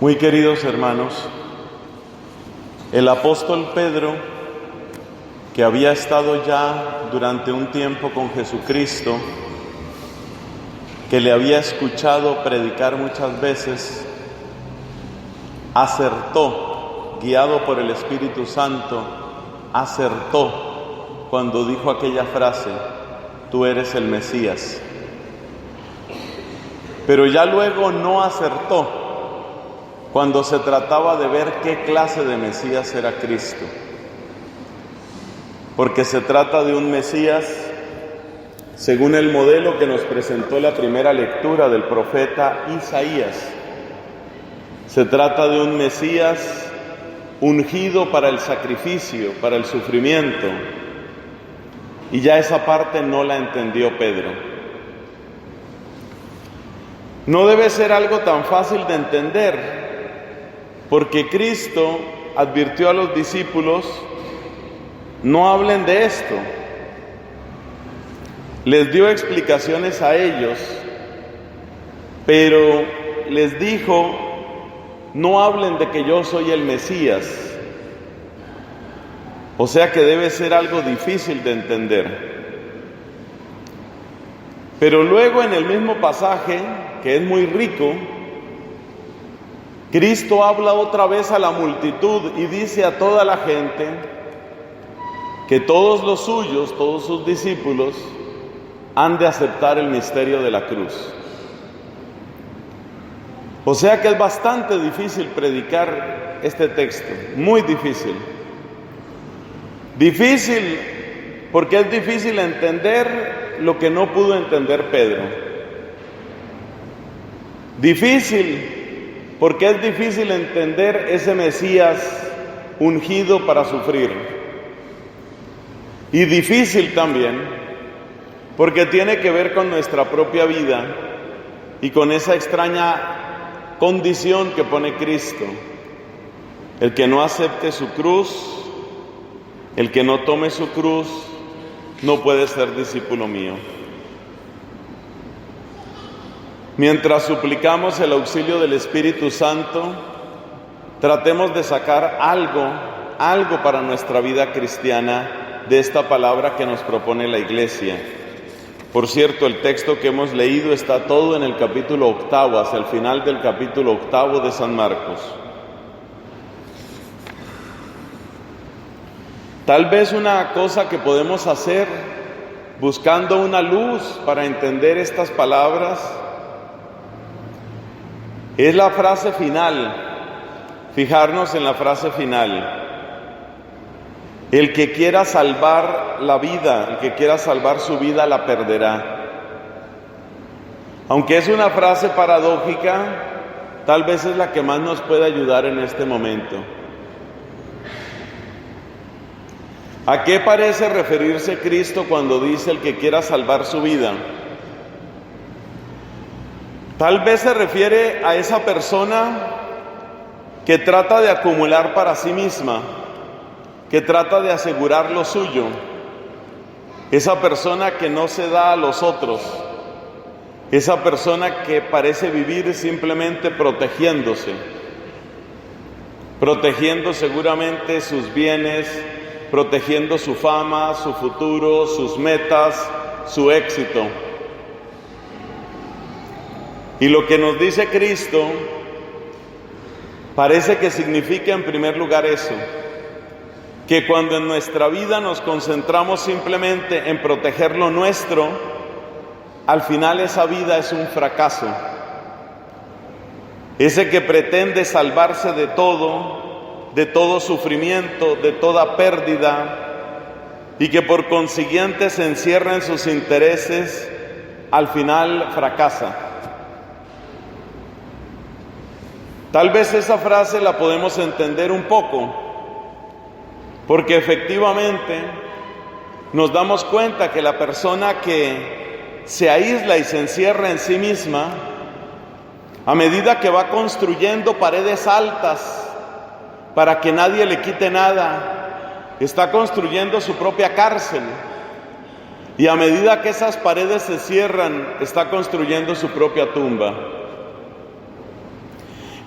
Muy queridos hermanos, el apóstol Pedro, que había estado ya durante un tiempo con Jesucristo, que le había escuchado predicar muchas veces, acertó, guiado por el Espíritu Santo, acertó cuando dijo aquella frase: tú eres el Mesías. Pero ya luego no acertó cuando se trataba de ver qué clase de Mesías era Cristo. Porque se trata de un Mesías según el modelo que nos presentó la primera lectura del profeta Isaías. Se trata de un Mesías ungido para el sacrificio, para el sufrimiento. Y ya esa parte no la entendió Pedro. No debe ser algo tan fácil de entender, porque Cristo advirtió a los discípulos: no hablen de esto. Les dio explicaciones a ellos, pero les dijo: no hablen de que yo soy el Mesías. O sea que debe ser algo difícil de entender. Pero luego en el mismo pasaje, que es muy rico, Cristo habla otra vez a la multitud y dice a toda la gente que todos los suyos, todos sus discípulos, han de aceptar el misterio de la cruz. O sea que es bastante difícil predicar este texto, muy difícil. Difícil porque es difícil entender lo que no pudo entender Pedro. Difícil porque es difícil entender ese Mesías ungido para sufrir. Y difícil también porque tiene que ver con nuestra propia vida y con esa extraña condición que pone Cristo. El que no acepte su cruz, el que no tome su cruz, no puede ser discípulo mío. Mientras suplicamos el auxilio del Espíritu Santo, tratemos de sacar algo para nuestra vida cristiana de esta palabra que nos propone la Iglesia. Por cierto, el texto que hemos leído está todo en el capítulo 8, hacia el final del capítulo 8 de San Marcos. Tal vez una cosa que podemos hacer, buscando una luz para entender estas palabras, es la frase final, fijarnos en la frase final. El que quiera salvar la vida, el que quiera salvar su vida, la perderá. Aunque es una frase paradójica, tal vez es la que más nos puede ayudar en este momento. ¿A qué parece referirse Cristo cuando dice el que quiera salvar su vida? Tal vez se refiere a esa persona que trata de acumular para sí misma, que trata de asegurar lo suyo, esa persona que no se da a los otros, esa persona que parece vivir simplemente protegiéndose, protegiendo seguramente sus bienes, protegiendo su fama, su futuro, sus metas, su éxito. Y lo que nos dice Cristo parece que significa en primer lugar eso, que cuando en nuestra vida nos concentramos simplemente en proteger lo nuestro, al final esa vida es un fracaso. Ese que pretende salvarse de todo sufrimiento, de toda pérdida, y que por consiguiente se encierra en sus intereses, al final fracasa. Tal vez esa frase la podemos entender un poco, porque efectivamente nos damos cuenta que la persona que se aísla y se encierra en sí misma, a medida que va construyendo paredes altas para que nadie le quite nada, está construyendo su propia cárcel. Y a medida que esas paredes se cierran, está construyendo su propia tumba.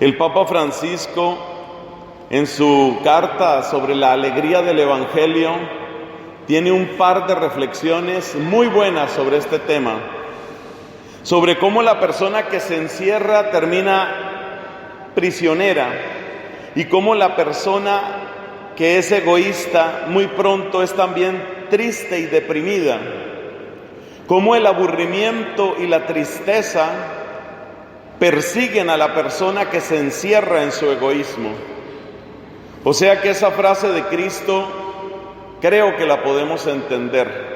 El Papa Francisco, en su carta sobre la alegría del Evangelio, tiene un par de reflexiones muy buenas sobre este tema, sobre cómo la persona que se encierra termina prisionera y cómo la persona que es egoísta muy pronto es también triste y deprimida, cómo el aburrimiento y la tristeza persiguen a la persona que se encierra en su egoísmo. O sea que esa frase de Cristo creo que la podemos entender.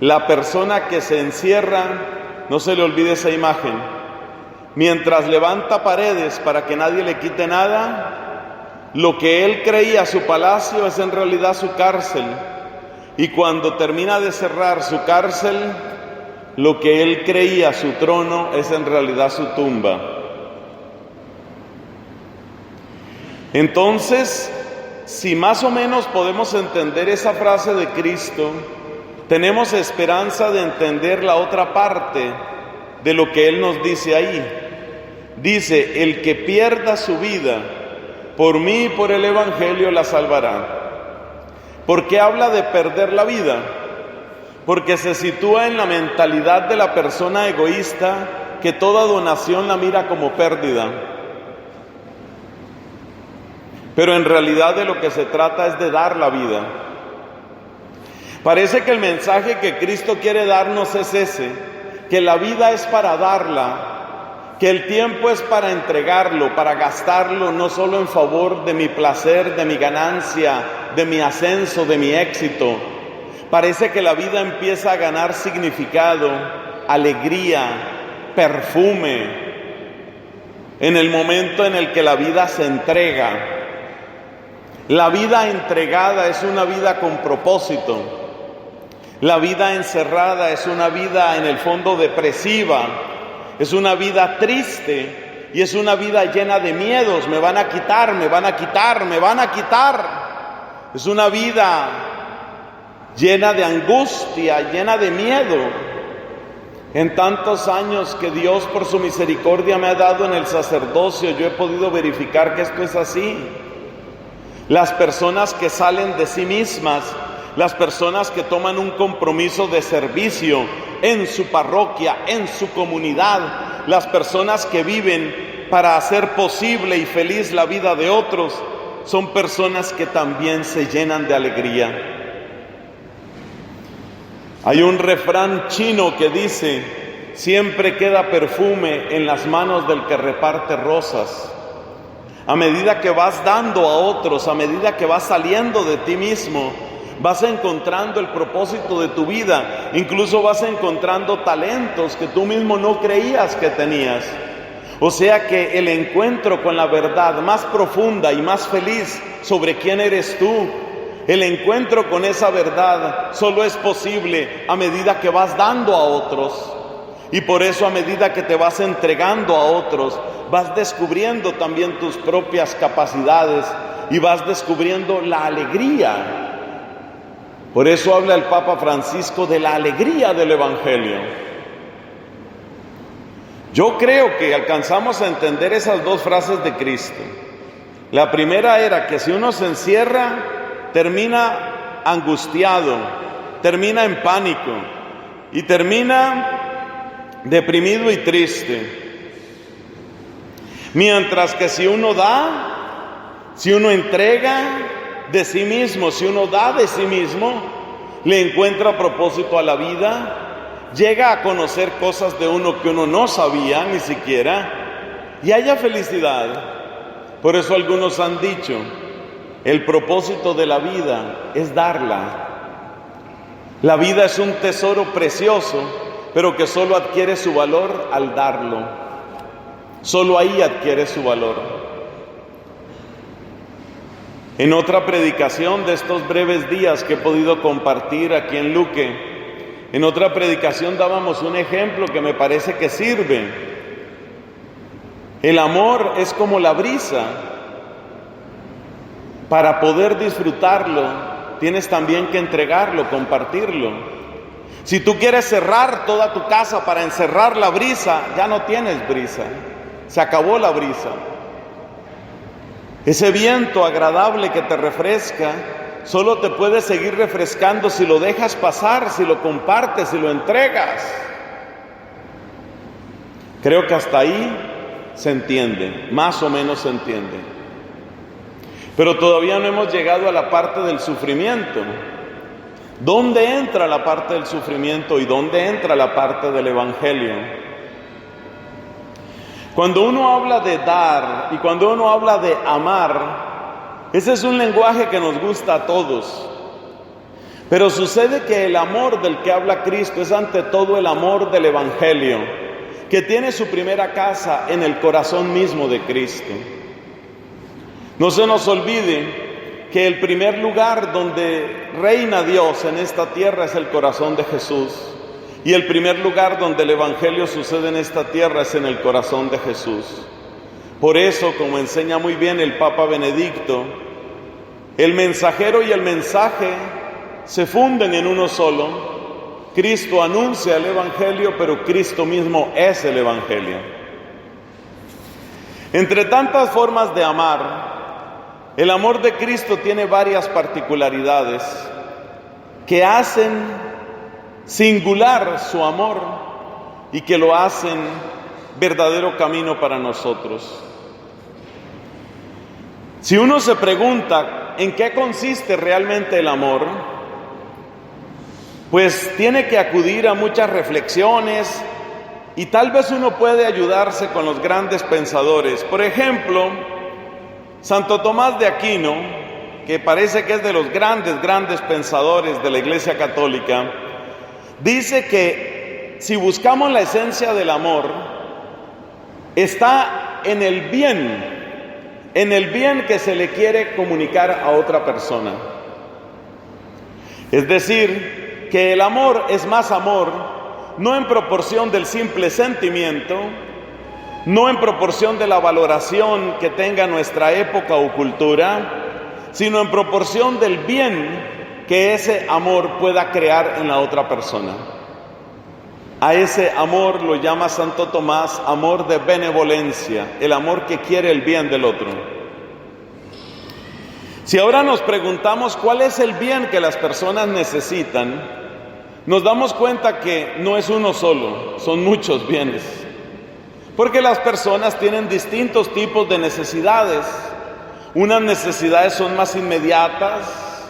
La persona que se encierra, no se le olvide esa imagen, mientras levanta paredes para que nadie le quite nada, lo que él creía su palacio es en realidad su cárcel. Y cuando termina de cerrar su cárcel, lo que él creía su trono es en realidad su tumba. Entonces, si más o menos podemos entender esa frase de Cristo, tenemos esperanza de entender la otra parte de lo que Él nos dice ahí. Dice, el que pierda su vida por mí y por el Evangelio la salvará. ¿Por qué habla de perder la vida? Porque se sitúa en la mentalidad de la persona egoísta que toda donación la mira como pérdida. Pero en realidad de lo que se trata es de dar la vida. Parece que el mensaje que Cristo quiere darnos es ese, que la vida es para darla, que el tiempo es para entregarlo, para gastarlo, no solo en favor de mi placer, de mi ganancia, de mi ascenso, de mi éxito. Parece que la vida empieza a ganar significado, alegría, perfume, en el momento en el que la vida se entrega. La vida entregada es una vida con propósito. La vida encerrada es una vida en el fondo depresiva, es una vida triste y es una vida llena de miedos. Me van a quitar, me van a quitar, me van a quitar. Es una vida llena de angustia, llena de miedo. En tantos años que Dios por su misericordia me ha dado en el sacerdocio, yo he podido verificar que esto es así. Las personas que salen de sí mismas, las personas que toman un compromiso de servicio en su parroquia, en su comunidad, las personas que viven para hacer posible y feliz la vida de otros, son personas que también se llenan de alegría. Hay un refrán chino que dice, siempre queda perfume en las manos del que reparte rosas. A medida que vas dando a otros, a medida que vas saliendo de ti mismo, vas encontrando el propósito de tu vida, incluso vas encontrando talentos que tú mismo no creías que tenías. O sea que el encuentro con la verdad más profunda y más feliz sobre quién eres tú, el encuentro con esa verdad solo es posible a medida que vas dando a otros. Y por eso a medida que te vas entregando a otros, vas descubriendo también tus propias capacidades y vas descubriendo la alegría. Por eso habla el Papa Francisco de la alegría del Evangelio. Yo creo que alcanzamos a entender esas dos frases de Cristo. La primera era que si uno se encierra, termina angustiado, termina en pánico y termina deprimido y triste. Mientras que si uno da, si uno entrega de sí mismo, si uno da de sí mismo, le encuentra propósito a la vida, llega a conocer cosas de uno que uno no sabía ni siquiera, y haya felicidad. Por eso algunos han dicho, el propósito de la vida es darla. La vida es un tesoro precioso, pero que solo adquiere su valor al darlo. Solo ahí adquiere su valor. En otra predicación de estos breves días que he podido compartir aquí en Luque, en otra predicación dábamos un ejemplo que me parece que sirve. El amor es como la brisa. Para poder disfrutarlo, tienes también que entregarlo, compartirlo. Si tú quieres cerrar toda tu casa para encerrar la brisa, ya no tienes brisa. se acabó la brisa. Ese viento agradable que te refresca, solo te puede seguir refrescando si lo dejas pasar, si lo compartes, si lo entregas. Creo que hasta ahí se entiende, más o menos se entiende. Pero todavía no hemos llegado a la parte del sufrimiento. ¿Dónde entra la parte del sufrimiento y dónde entra la parte del Evangelio? Cuando uno habla de dar y cuando uno habla de amar, ese es un lenguaje que nos gusta a todos. Pero sucede que el amor del que habla Cristo es ante todo el amor del Evangelio, que tiene su primera casa en el corazón mismo de Cristo. No se nos olvide que el primer lugar donde reina Dios en esta tierra es el corazón de Jesús. Y el primer lugar donde el Evangelio sucede en esta tierra es en el corazón de Jesús. Por eso, como enseña muy bien el Papa Benedicto, el mensajero y el mensaje se funden en uno solo. Cristo anuncia el Evangelio, pero Cristo mismo es el Evangelio. Entre tantas formas de amar, el amor de Cristo tiene varias particularidades que hacen singular su amor y que lo hacen verdadero camino para nosotros. Si uno se pregunta en qué consiste realmente el amor, pues tiene que acudir a muchas reflexiones y tal vez uno puede ayudarse con los grandes pensadores. Por ejemplo, Santo Tomás de Aquino, que parece que es de los grandes pensadores de la Iglesia Católica, dice que si buscamos la esencia del amor, está en el bien que se le quiere comunicar a otra persona. Es decir, que el amor es más amor, no en proporción del simple sentimiento, no en proporción de la valoración que tenga nuestra época o cultura, sino en proporción del bien que ese amor pueda crear en la otra persona. A ese amor lo llama Santo Tomás amor de benevolencia, el amor que quiere el bien del otro. Si ahora nos preguntamos cuál es el bien que las personas necesitan, nos damos cuenta que no es uno solo, son muchos bienes. Porque las personas tienen distintos tipos de necesidades. Unas necesidades son más inmediatas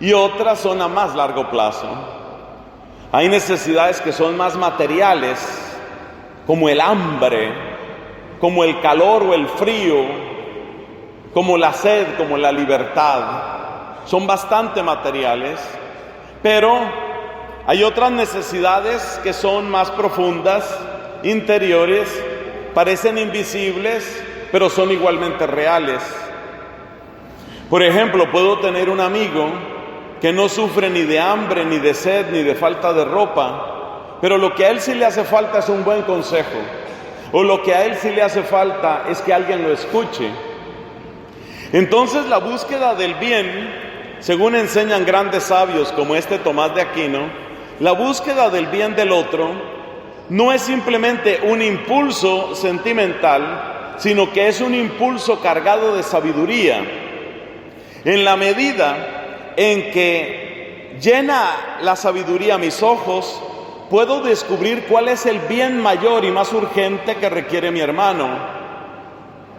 y otras son a más largo plazo. Hay necesidades que son más materiales, como el hambre, como el calor o el frío, como la sed, como la libertad. Son bastante materiales, pero hay otras necesidades que son más profundas, interiores, parecen invisibles, pero son igualmente reales. Por ejemplo, puedo tener un amigo que no sufre ni de hambre, ni de sed, ni de falta de ropa, pero lo que a él sí le hace falta es un buen consejo, o lo que a él sí le hace falta es que alguien lo escuche. Entonces la búsqueda del bien, según enseñan grandes sabios como este Tomás de Aquino, la búsqueda del bien del otro no es simplemente un impulso sentimental, sino que es un impulso cargado de sabiduría. En la medida en que llena la sabiduría mis ojos, puedo descubrir cuál es el bien mayor y más urgente que requiere mi hermano.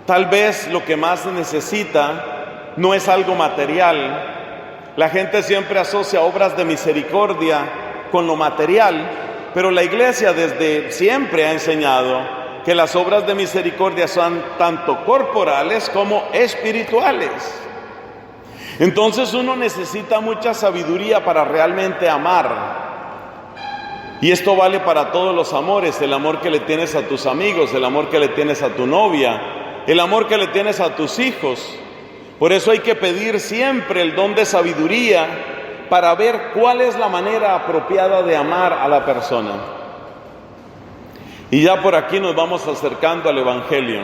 Tal vez lo que más necesita no es algo material. La gente siempre asocia obras de misericordia con lo material, pero la Iglesia desde siempre ha enseñado que las obras de misericordia son tanto corporales como espirituales. Entonces uno necesita mucha sabiduría para realmente amar. Y esto vale para todos los amores, el amor que le tienes a tus amigos, el amor que le tienes a tu novia, el amor que le tienes a tus hijos. Por eso hay que pedir siempre el don de sabiduría para ver cuál es la manera apropiada de amar a la persona. Y ya por aquí nos vamos acercando al Evangelio.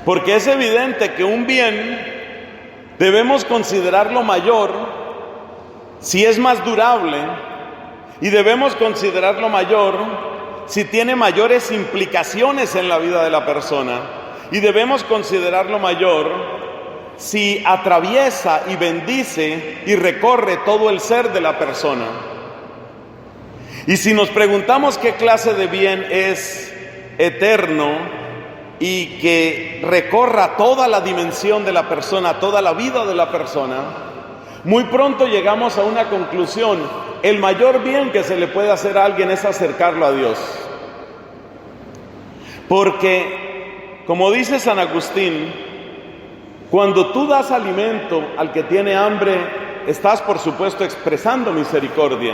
Porque es evidente que un bien debemos considerarlo mayor si es más durable, y debemos considerarlo mayor si tiene mayores implicaciones en la vida de la persona, y debemos considerarlo mayor si atraviesa y bendice y recorre todo el ser de la persona. Y si nos preguntamos qué clase de bien es eterno y que recorra toda la dimensión de la persona, toda la vida de la persona, muy pronto llegamos a una conclusión: el mayor bien que se le puede hacer a alguien es acercarlo a Dios. Porque, como dice San Agustín, cuando tú das alimento al que tiene hambre, estás por supuesto expresando misericordia.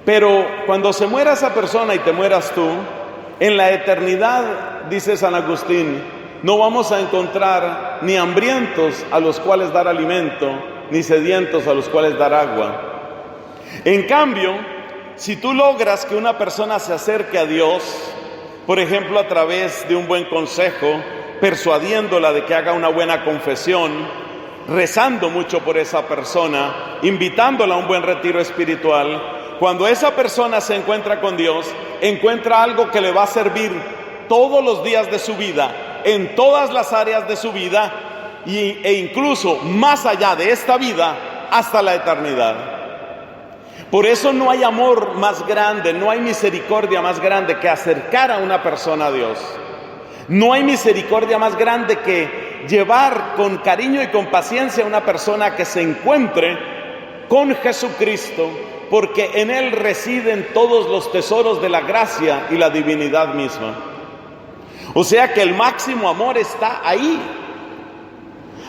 Pero cuando se muera esa persona y te mueras tú, en la eternidad, dice San Agustín, no vamos a encontrar ni hambrientos a los cuales dar alimento, ni sedientos a los cuales dar agua. En cambio, si tú logras que una persona se acerque a Dios, por ejemplo a través de un buen consejo, persuadiéndola de que haga una buena confesión, rezando mucho por esa persona, invitándola a un buen retiro espiritual, cuando esa persona se encuentra con Dios, encuentra algo que le va a servir todos los días de su vida, en todas las áreas de su vida, e incluso más allá de esta vida, hasta la eternidad. Por eso no hay amor más grande, no hay misericordia más grande que acercar a una persona a Dios. No hay misericordia más grande que llevar con cariño y con paciencia a una persona que se encuentre con Jesucristo, porque en Él residen todos los tesoros de la gracia y la divinidad misma. O sea que el máximo amor está ahí.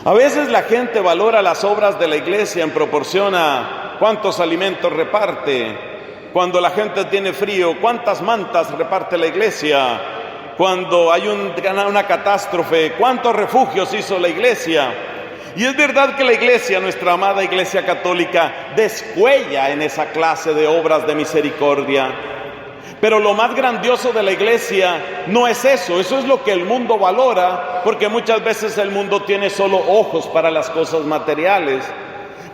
A veces la gente valora las obras de la iglesia en proporción a cuántos alimentos reparte. Cuando la gente tiene frío, cuántas mantas reparte la iglesia. Cuando hay una catástrofe, cuántos refugios hizo la iglesia. Y es verdad que la iglesia, nuestra amada iglesia católica, descuella en esa clase de obras de misericordia. Pero lo más grandioso de la iglesia no es eso, eso es lo que el mundo valora, porque muchas veces el mundo tiene solo ojos para las cosas materiales.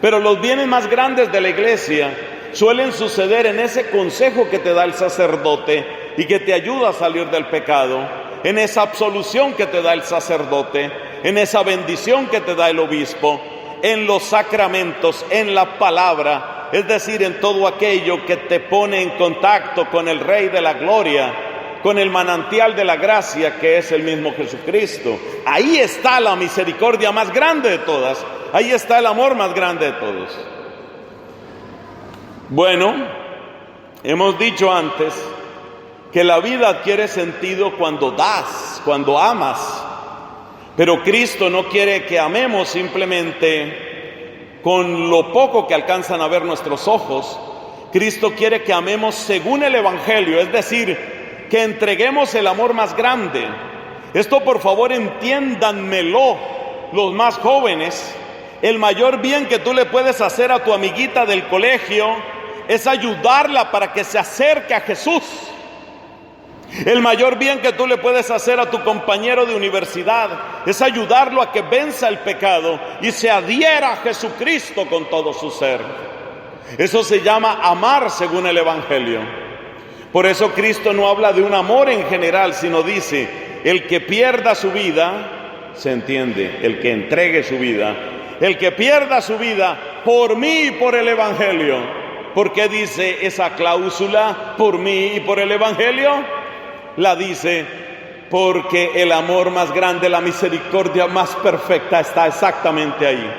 Pero los bienes más grandes de la iglesia suelen suceder en ese consejo que te da el sacerdote y que te ayuda a salir del pecado, en esa absolución que te da el sacerdote, en esa bendición que te da el obispo, en los sacramentos, en la palabra, es decir, en todo aquello que te pone en contacto con el Rey de la Gloria, con el manantial de la gracia que es el mismo Jesucristo. Ahí está la misericordia más grande de todas, ahí está el amor más grande de todos. Bueno, hemos dicho antes que la vida adquiere sentido cuando das, cuando amas. Pero Cristo no quiere que amemos simplemente con lo poco que alcanzan a ver nuestros ojos. Cristo quiere que amemos según el Evangelio, es decir, que entreguemos el amor más grande. Esto por favor entiéndanmelo los más jóvenes. El mayor bien que tú le puedes hacer a tu amiguita del colegio es ayudarla para que se acerque a Jesús. El mayor bien que tú le puedes hacer a tu compañero de universidad es ayudarlo a que venza el pecado y se adhiera a Jesucristo con todo su ser. Eso se llama amar según el Evangelio. Por eso Cristo no habla de un amor en general, sino dice, el que pierda su vida, se entiende, el que entregue su vida, el que pierda su vida por mí y por el Evangelio. ¿Por qué dice esa cláusula, por mí y por el Evangelio? La dice porque el amor más grande, la misericordia más perfecta está exactamente ahí.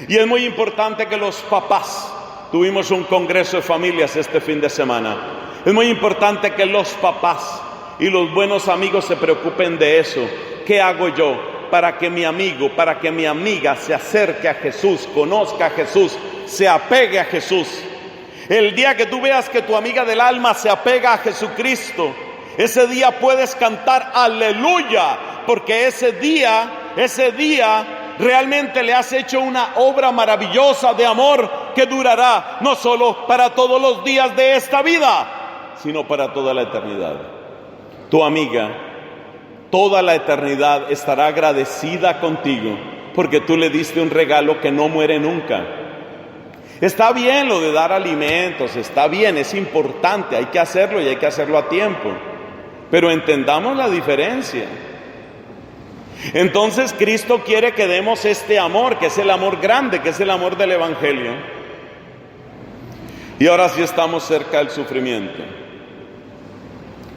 Y es muy importante que los papás, tuvimos un congreso de familias este fin de semana, es muy importante que los papás y los buenos amigos se preocupen de eso. ¿Qué hago yo para que mi amigo, para que mi amiga se acerque a Jesús, conozca a Jesús, se apegue a Jesús? El día que tú veas que tu amiga del alma se apega a Jesucristo, ese día puedes cantar aleluya, porque ese día realmente le has hecho una obra maravillosa de amor que durará no solo para todos los días de esta vida, sino para toda la eternidad. Tu amiga, toda la eternidad estará agradecida contigo porque tú le diste un regalo que no muere nunca. Está bien lo de dar alimentos, está bien, es importante, hay que hacerlo y hay que hacerlo a tiempo. Pero entendamos la diferencia. Entonces Cristo quiere que demos este amor, que es el amor grande, que es el amor del Evangelio. Y ahora sí estamos cerca del sufrimiento.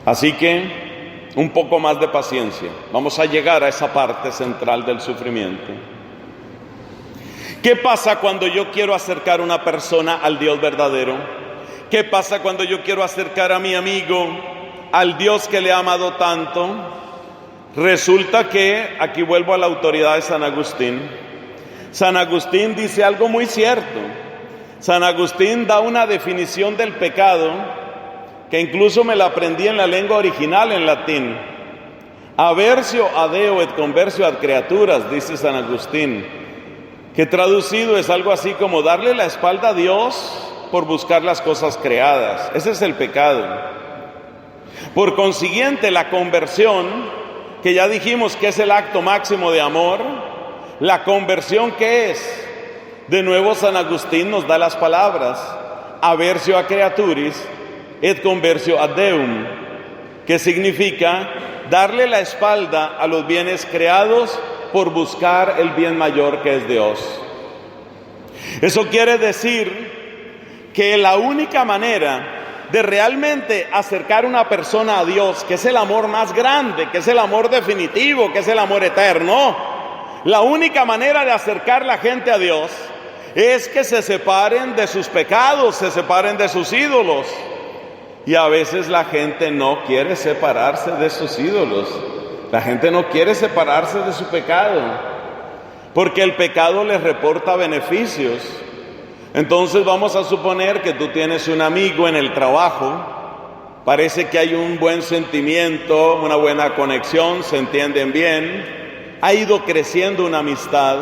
Así que un poco más de paciencia. Vamos a llegar a esa parte central del sufrimiento. ¿Qué pasa cuando yo quiero acercar a una persona al Dios verdadero? ¿Qué pasa cuando yo quiero acercar a mi amigo al Dios que le ha amado tanto? Resulta que, aquí vuelvo a la autoridad de San Agustín. San Agustín dice algo muy cierto. San Agustín da una definición del pecado que incluso me la aprendí en la lengua original, en latín. Aversio a Deo et conversio ad creaturas, dice San Agustín, que traducido es algo así como darle la espalda a Dios por buscar las cosas creadas. Ese es el pecado. Por consiguiente, la conversión, que ya dijimos que es el acto máximo de amor, la conversión, ¿qué es? De nuevo San Agustín nos da las palabras, aversio a creaturis et conversio ad Deum, que significa darle la espalda a los bienes creados por buscar el bien mayor que es Dios. Eso quiere decir que la única manera de realmente acercar a una persona a Dios, que es el amor más grande, que es el amor definitivo, que es el amor eterno, la única manera de acercar a la gente a Dios es que se separen de sus pecados, se separen de sus ídolos. Y a veces la gente no quiere separarse de sus ídolos. La gente no quiere separarse de su pecado, porque el pecado les reporta beneficios. Entonces vamos a suponer que tú tienes un amigo en el trabajo, parece que hay un buen sentimiento, una buena conexión, se entienden bien, ha ido creciendo una amistad.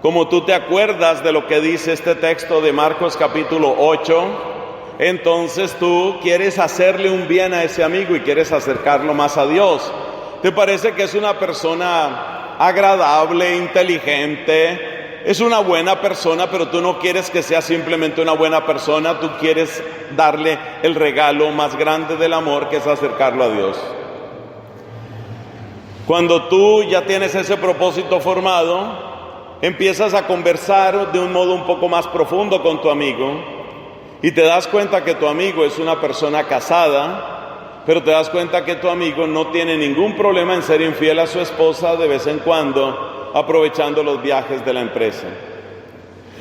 Como tú te acuerdas de lo que dice este texto de Marcos capítulo 8, entonces tú quieres hacerle un bien a ese amigo y quieres acercarlo más a Dios. ¿Te parece que es una persona agradable, inteligente? Es una buena persona, pero tú no quieres que sea simplemente una buena persona, tú quieres darle el regalo más grande del amor, que es acercarlo a Dios. Cuando tú ya tienes ese propósito formado, empiezas a conversar de un modo un poco más profundo con tu amigo y te das cuenta que tu amigo es una persona casada, pero te das cuenta que tu amigo no tiene ningún problema en ser infiel a su esposa de vez en cuando, aprovechando los viajes de la empresa.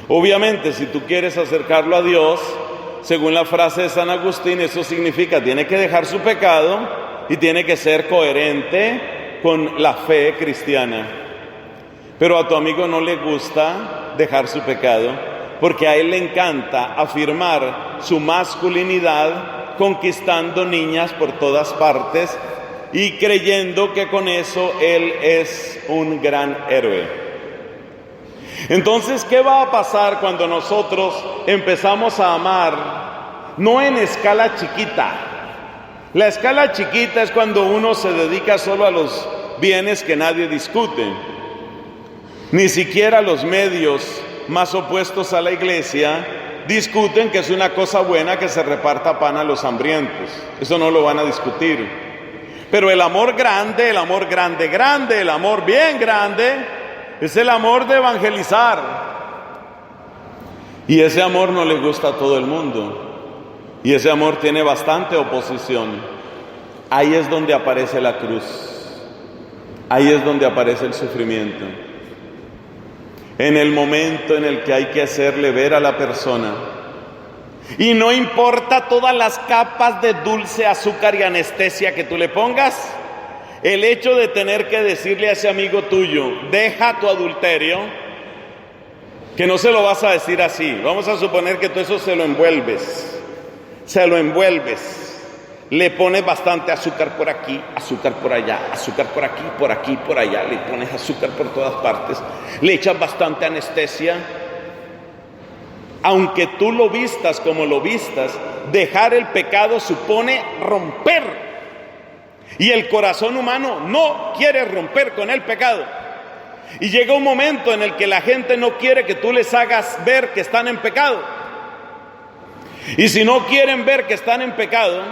Obviamente, si tú quieres acercarlo a Dios, según la frase de San Agustín, eso significa tiene que dejar su pecado y tiene que ser coherente con la fe cristiana. Pero a tu amigo no le gusta dejar su pecado, porque a él le encanta afirmar su masculinidad, conquistando niñas por todas partes y creyendo que con eso él es un gran héroe. Entonces, ¿qué va a pasar cuando nosotros empezamos a amar? No en escala chiquita. La escala chiquita es cuando uno se dedica solo a los bienes que nadie discute. Ni siquiera los medios más opuestos a la iglesia discuten que es una cosa buena que se reparta pan a los hambrientos. Eso no lo van a discutir. Pero el amor grande, el amor grande, grande, el amor bien grande, es el amor de evangelizar. Y ese amor no le gusta a todo el mundo. Y ese amor tiene bastante oposición. Ahí es donde aparece la cruz. Ahí es donde aparece el sufrimiento. En el momento en el que hay que hacerle ver a la persona. Y no importa todas las capas de dulce, azúcar y anestesia que tú le pongas, el hecho de tener que decirle a ese amigo tuyo, deja tu adulterio, que no se lo vas a decir así, vamos a suponer que tú eso se lo envuelves, le pones bastante azúcar por aquí, azúcar por allá, azúcar por aquí, por allá, le pones azúcar por todas partes, le echas bastante anestesia. Aunque tú lo vistas como lo vistas, dejar el pecado supone romper. Y el corazón humano no quiere romper con el pecado. Y llega un momento en el que la gente no quiere que tú les hagas ver que están en pecado. Y si no quieren ver que están en pecado,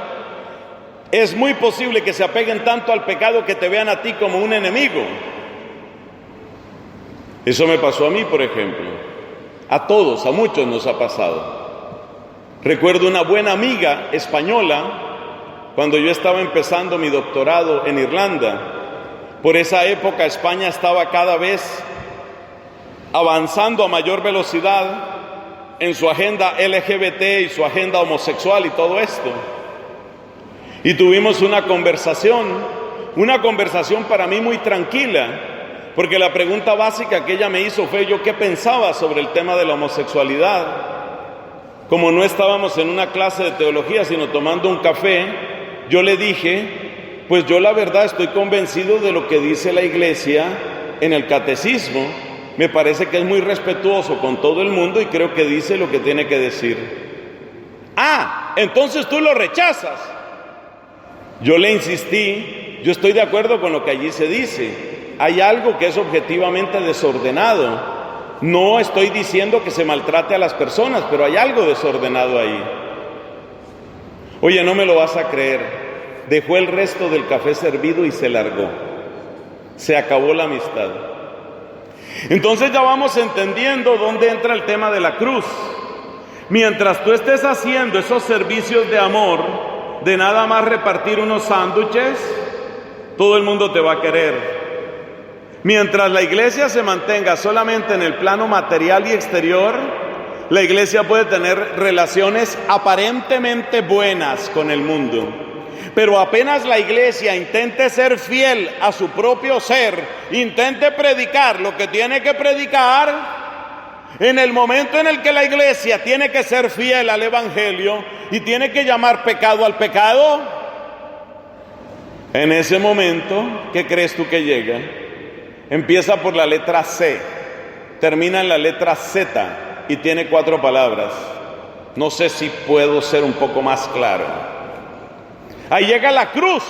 es muy posible que se apeguen tanto al pecado que te vean a ti como un enemigo. Eso me pasó a mí, por ejemplo. A todos, a muchos nos ha pasado. Recuerdo una buena amiga española, cuando yo estaba empezando mi doctorado en Irlanda. Por esa época España estaba cada vez avanzando a mayor velocidad en su agenda LGBT y su agenda homosexual y todo esto. Y tuvimos una conversación para mí muy tranquila, porque la pregunta básica que ella me hizo fue yo qué pensaba sobre el tema de la homosexualidad. Como no estábamos en una clase de teología, sino tomando un café, yo le dije, pues yo la verdad estoy convencido de lo que dice la Iglesia en el catecismo. Me parece que es muy respetuoso con todo el mundo y creo que dice lo que tiene que decir. Ah, entonces tú lo rechazas. Yo le insistí, yo estoy de acuerdo con lo que allí se dice. Hay algo que es objetivamente desordenado. No estoy diciendo que se maltrate a las personas, pero hay algo desordenado ahí. Oye, no me lo vas a creer. Dejó el resto del café servido y se largó. Se acabó la amistad. Entonces ya vamos entendiendo dónde entra el tema de la cruz. Mientras tú estés haciendo esos servicios de amor, de nada más repartir unos sándwiches, todo el mundo te va a querer. Mientras la iglesia se mantenga solamente en el plano material y exterior, la iglesia puede tener relaciones aparentemente buenas con el mundo. Pero apenas la iglesia intente ser fiel a su propio ser, intente predicar lo que tiene que predicar, en el momento en el que la iglesia tiene que ser fiel al evangelio y tiene que llamar pecado al pecado, en ese momento, ¿qué crees tú que llega? Empieza por la letra C, termina en la letra Z y tiene 4 palabras. No sé si puedo ser un poco más claro. Ahí llega la cruz,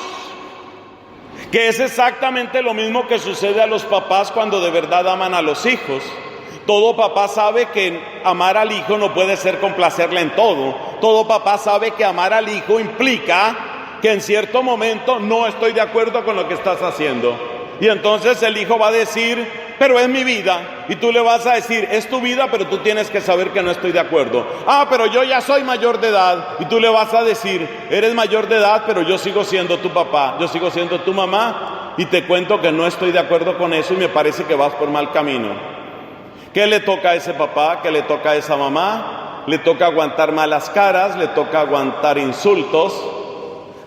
que es exactamente lo mismo que sucede a los papás cuando de verdad aman a los hijos. Todo papá sabe que amar al hijo no puede ser complacerle en todo. Todo papá sabe que amar al hijo implica que en cierto momento no estoy de acuerdo con lo que estás haciendo. Y entonces el hijo va a decir, pero es mi vida. Y tú le vas a decir, es tu vida, pero tú tienes que saber que no estoy de acuerdo. Ah, pero yo ya soy mayor de edad. Y tú le vas a decir, eres mayor de edad, pero yo sigo siendo tu papá, yo sigo siendo tu mamá. Y te cuento que no estoy de acuerdo con eso y me parece que vas por mal camino. ¿Qué le toca a ese papá? ¿Qué le toca a esa mamá? Le toca aguantar malas caras, le toca aguantar insultos.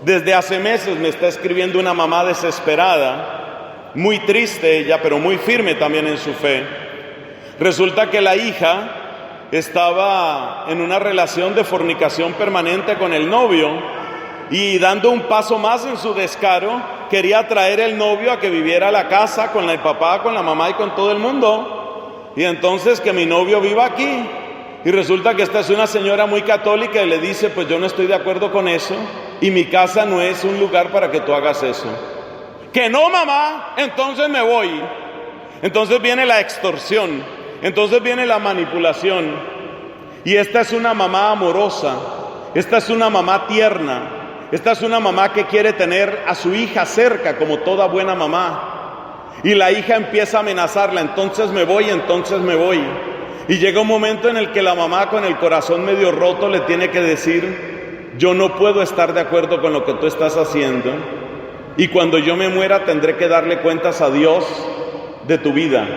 Desde hace meses me está escribiendo una mamá desesperada, muy triste ella, pero muy firme también en su fe. Resulta que la hija estaba en una relación de fornicación permanente con el novio y dando un paso más en su descaro, quería traer el novio a que viviera a la casa con el papá, con la mamá y con todo el mundo. Y entonces que mi novio viva aquí. Y resulta que esta es una señora muy católica y le dice, pues yo no estoy de acuerdo con eso y mi casa no es un lugar para que tú hagas eso. Que no, mamá, entonces me voy. Entonces viene la extorsión, entonces viene la manipulación. Y esta es una mamá amorosa, esta es una mamá tierna, esta es una mamá que quiere tener a su hija cerca como toda buena mamá. Y la hija empieza a amenazarla, entonces me voy, entonces me voy. Y llega un momento en el que la mamá con el corazón medio roto le tiene que decir, yo no puedo estar de acuerdo con lo que tú estás haciendo. Y cuando yo me muera tendré que darle cuentas a Dios de tu vida,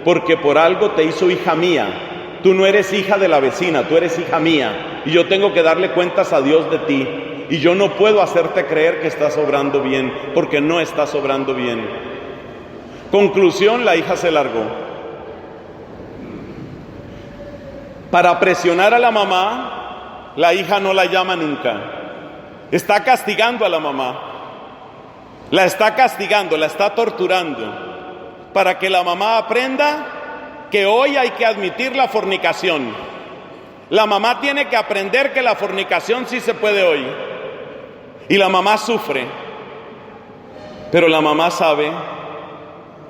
porque por algo te hizo hija mía. Tú no eres hija de la vecina, tú eres hija mía. Y yo tengo que darle cuentas a Dios de ti. Y yo no puedo hacerte creer que estás obrando bien, porque no estás obrando bien. Conclusión, la hija se largó. Para presionar a la mamá, la hija no la llama nunca. Está castigando a la mamá. La está castigando, la está torturando, para que la mamá aprenda que hoy hay que admitir la fornicación. La mamá tiene que aprender que la fornicación sí se puede hoy. Y la mamá sufre, pero la mamá sabe,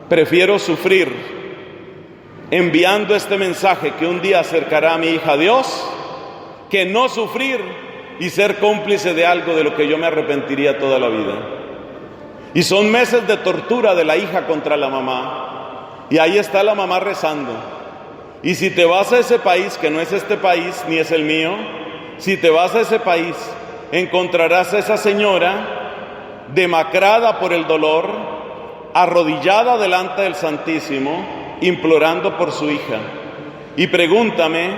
prefiero sufrir enviando este mensaje que un día acercará a mi hija a Dios, que no sufrir y ser cómplice de algo de lo que yo me arrepentiría toda la vida. Y son meses de tortura de la hija contra la mamá, y ahí está la mamá rezando. Y si te vas a ese país, que no es este país ni es el mío, si te vas a ese país, encontrarás a esa señora demacrada por el dolor, arrodillada delante del Santísimo, implorando por su hija. Y pregúntame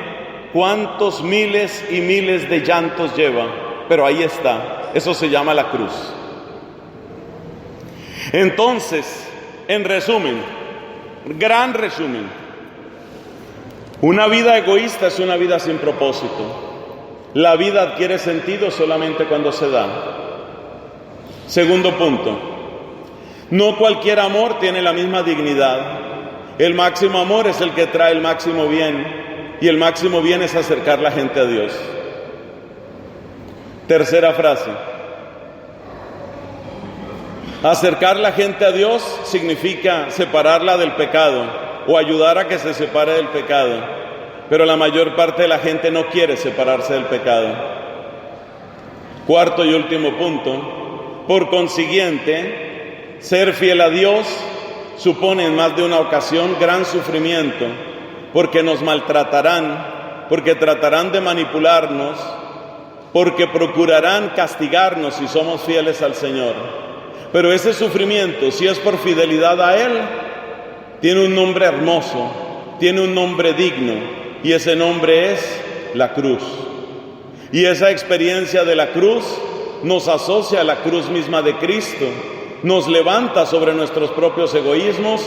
cuántos miles y miles de llantos lleva, pero ahí está, eso se llama la cruz. Entonces, en resumen, gran resumen, una vida egoísta es una vida sin propósito. La vida adquiere sentido solamente cuando se da. Segundo punto, no cualquier amor tiene la misma dignidad. El máximo amor es el que trae el máximo bien, y el máximo bien es acercar la gente a Dios. Tercera frase, acercar la gente a Dios significa separarla del pecado o ayudar a que se separe del pecado, pero la mayor parte de la gente no quiere separarse del pecado. Cuarto y último punto, por consiguiente, ser fiel a Dios supone en más de una ocasión gran sufrimiento, porque nos maltratarán, porque tratarán de manipularnos, porque procurarán castigarnos si somos fieles al Señor. Pero ese sufrimiento, si es por fidelidad a Él, tiene un nombre hermoso, tiene un nombre digno, y ese nombre es la cruz. Y esa experiencia de la cruz nos asocia a la cruz misma de Cristo, nos levanta sobre nuestros propios egoísmos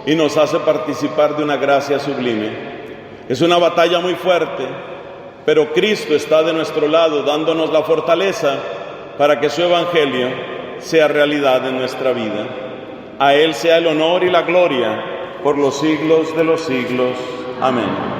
y nos hace participar de una gracia sublime. Es una batalla muy fuerte, pero Cristo está de nuestro lado dándonos la fortaleza para que su evangelio sea realidad en nuestra vida. A Él sea el honor y la gloria por los siglos de los siglos. Amén.